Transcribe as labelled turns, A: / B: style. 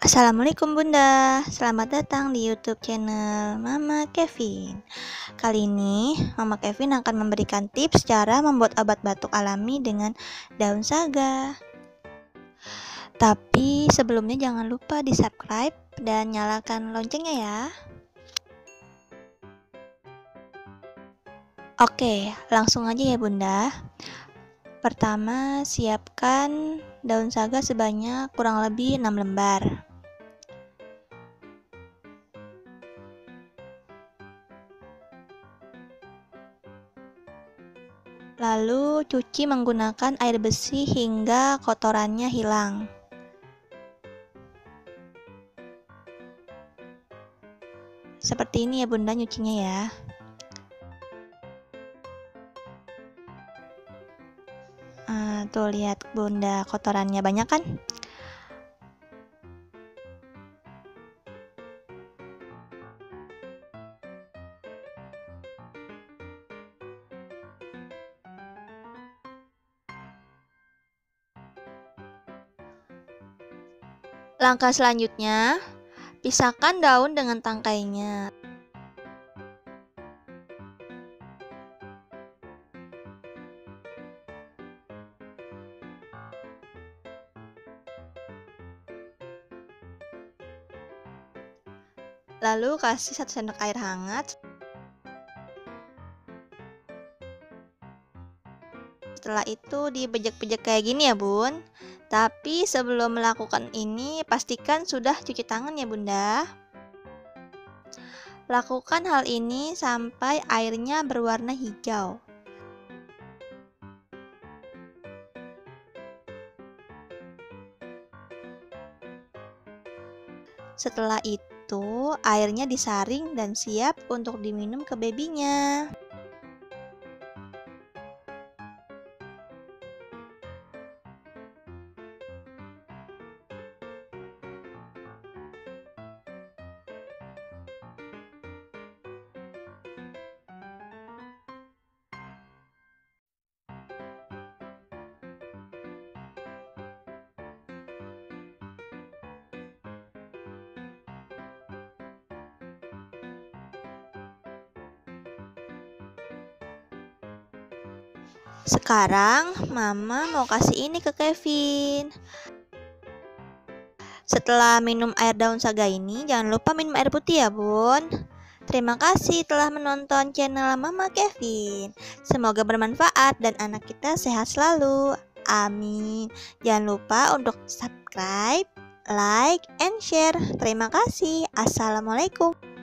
A: Assalamualaikum Bunda, selamat datang di YouTube channel Mama Kevin. Kali ini Mama Kevin akan memberikan tips cara membuat obat batuk alami dengan daun saga. Tapi sebelumnya jangan lupa di subscribe dan nyalakan loncengnya ya. Oke, langsung aja ya Bunda. Pertama, siapkan daun saga sebanyak kurang lebih 6 lembar. Lalu cuci menggunakan air bersih hingga kotorannya hilang. Seperti ini ya Bunda nyucinya ya. Tuh lihat Bunda, kotorannya banyak kan? Langkah selanjutnya, pisahkan daun dengan tangkainya. Lalu kasih 1 sendok air hangat. Setelah itu dibejek-bejek kayak gini ya Bun. Tapi sebelum melakukan ini pastikan sudah cuci tangan ya Bunda. Lakukan hal ini sampai airnya berwarna hijau. Setelah itu airnya disaring dan siap untuk diminum ke babynya. Sekarang Mama mau kasih ini ke Kevin. Setelah minum air daun saga ini, jangan lupa minum air putih ya Bun. Terima kasih telah menonton channel Mama Kevin. Semoga bermanfaat dan anak kita sehat selalu. Amin. Jangan lupa untuk subscribe, like, and share. Terima kasih. Assalamualaikum.